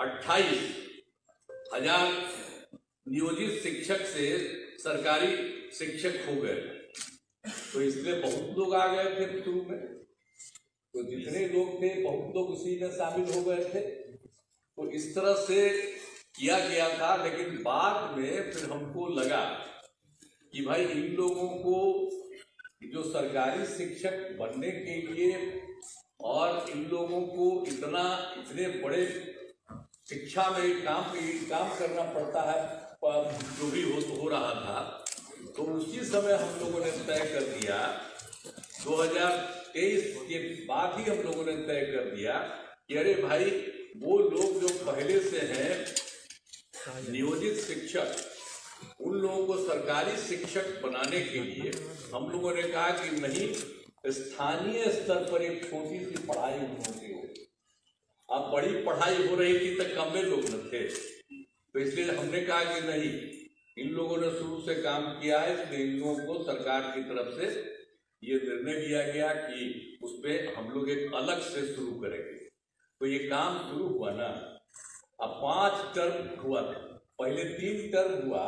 28,000 नियोजित शिक्षक से सरकारी शिक्षक हो गए। तो इसलिए बहुत लोग आ गए थे शुरू में, तो जितने लोग थे बहुत लोग उसी में शामिल हो गए थे। तो इस तरह से किया गया था। लेकिन बाद में फिर हमको लगा कि भाई इन लोगों को जो सरकारी शिक्षक बनने के लिए और इन लोगों को इतने बड़े शिक्षा में काम करना पड़ता है, जो भी हो रहा था। तो उसी समय हम लोगों ने तय कर दिया, 2023 के बाद ही हम लोगों ने तय कर दिया कि अरे भाई वो लोग जो पहले से हैं नियोजित शिक्षक, उन लोगों को सरकारी शिक्षक बनाने के लिए हम लोगों ने कहा कि नहीं, स्थानीय स्तर पर एक छोटी सी पढ़ाई उन लोगों की हो। अब बड़ी पढ़ाई हो रही थी तो कम में लोग न थे, तो इसलिए हमने कहा कि नहीं, इन लोगों ने शुरू से काम किया है, इसलिए इन लोगों को सरकार की तरफ से ये निर्णय लिया गया कि उसपे हम लोग एक अलग से शुरू करेंगे। तो ये काम शुरू हुआ ना, अब 5 टर्म हुआ था, पहले 3 टर्म हुआ,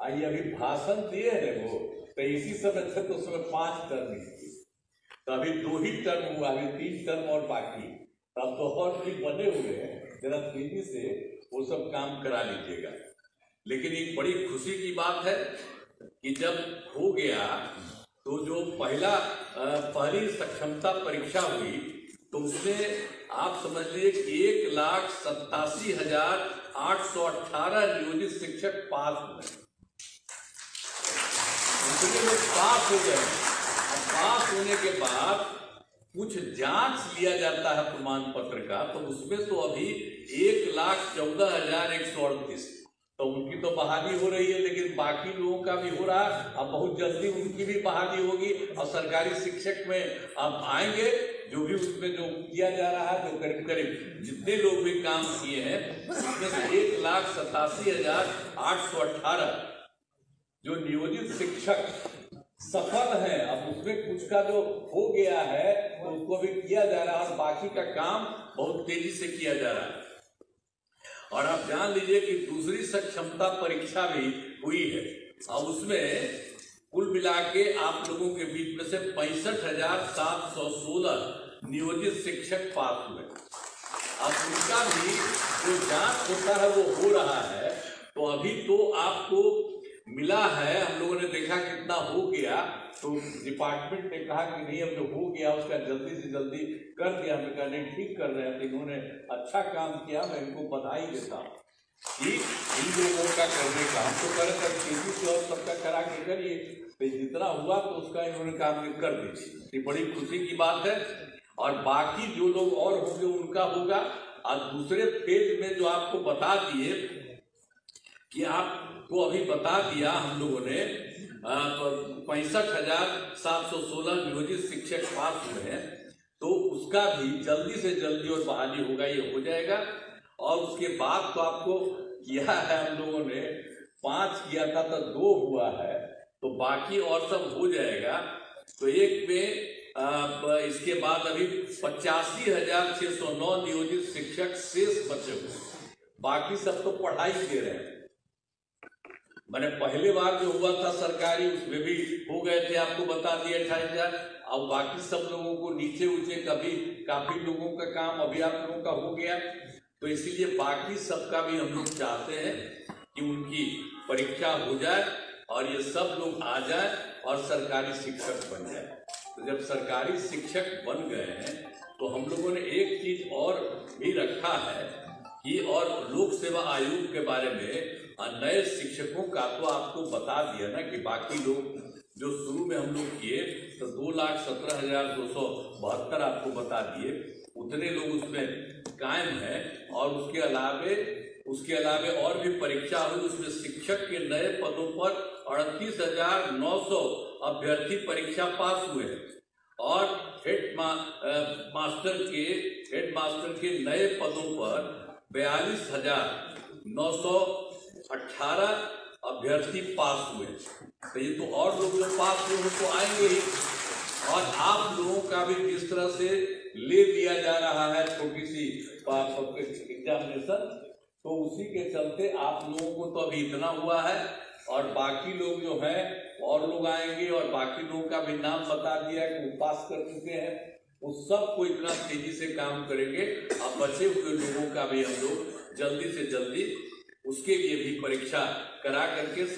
आई अभी भाषण दिए हैं वो, तो इसी समय थे तो उसमें 5 टर्म थी, तो अभी 2 ही टर्म हुआ, अभी 3 टर्म और बाकी। तब तो और भी बने हुए हैं, जरा तेजी से वो सब काम करा लीजिएगा। लेकिन एक बड़ी खुशी की बात है कि जब हो गया तो जो पहली सक्षमता परीक्षा हुई तो उसमें आप समझ लीजिए कि 1,87,818 नियोजित शिक्षक पास हुए। इतने लोग पास हो गए। अब पास होने के बाद कुछ जांच लिया जाता है प्रमाण पत्र का, तो उसमें तो अभी 1,14,138, तो उनकी तो बहाली हो रही है, लेकिन बाकी लोगों का भी हो रहा है। अब बहुत जल्दी उनकी भी बहाली होगी और सरकारी शिक्षक में अब आएंगे, जो भी उसमें जो किया जा रहा है, जो करीब जितने लोग भी काम किए हैं उसमें से 1,87,818 जो नियोजित शिक्षक सफल है। अब उसमें कुछ का जो हो गया है तो उसको भी किया जा रहा है और बाकी का काम बहुत तेजी से किया जा रहा है। और आप जान लीजिए कि दूसरी सक्षमता परीक्षा भी हुई है और उसमें कुल मिला के आप लोगों के बीच में से 65,716 नियोजित शिक्षक पास हुए। अब उनका भी जो जांच होता है वो हो रहा है। तो अभी तो आपको मिला है, हम लोगों ने देखा कितना हो गया, तो डिपार्टमेंट ने कहा कि नहीं, अब जो हो गया उसका जल्दी से जल्दी कर दिया। हमने कहा नहीं, ठीक कर रहे हैं, तो इन्होंने अच्छा काम किया, मैं इनको बधाई देता हूँ कि इन लोगों का करने का हम तो करे तक तेजी से और सबका करा के करिए, तो जितना हुआ तो उसका इन्होंने काम कर दी। बड़ी खुशी की बात है। और बाकी जो लोग और होंगे उनका होगा। और दूसरे फेज में जो आपको बता दिए कि आपको अभी बता दिया हम लोगों ने 65,716 नियोजित शिक्षक पास हुए हैं, तो उसका भी जल्दी से जल्दी और बहाली होगा, ये हो जाएगा। और उसके बाद तो आपको किया है हम लोगों ने 5 किया था तो 2 हुआ है, तो बाकी और सब हो जाएगा। तो एक में इसके बाद अभी 85,609 नियोजित शिक्षक शेष बचे हुए, बाकी सब तो पढ़ाई दे रहे हैं। मैंने पहले बार जो हुआ था सरकारी, उसमें भी हो गए थे, आपको बता दिया 28,000। अब बाकी सब लोगों को नीचे ऊंचे काफी लोगों का काम अभी आप लोगों का हो गया। तो इसीलिए बाकी सबका भी हम लोग चाहते हैं कि उनकी परीक्षा हो जाए और ये सब लोग आ जाए और सरकारी शिक्षक बन जाए। तो जब सरकारी शिक्षक बन गए हैं तो हम लोगों ने एक चीज और भी रखा है कि, और लोक सेवा आयोग के बारे में नए शिक्षकों का तो आपको बता दिया ना कि बाकी लोग जो शुरू में हम लोग किए तो 2,17,272 आपको बता दिए, उतने लोग उसमें कायम हैं। और उसके अलावे और भी परीक्षा हुई, उसमें शिक्षक के नए पदों पर 38,900 अभ्यर्थी परीक्षा पास हुए हैं और हेड मास्टर के नए पदों पर 42,918 अभ्यर्थी पास हुए। तो ये तो और लोग जो पास हुए हैं तो आएंगे ही। और आप लोगों का भी जिस तरह से ले लिया जा रहा है छोटी सी एग्जामिनेशन, तो उसी के चलते आप लोगों को तो अभी इतना हुआ है, और बाकी लोग जो हैं और लोग आएंगे, और बाकी लोगों का भी नाम बता दिया है कि वो पास कर चुके हैं, उस सब को इतना तेजी से काम करेंगे। अब बचे हुए लोगों का भी हम लोग जल्दी से जल्दी उसके लिए भी परीक्षा करा करके सब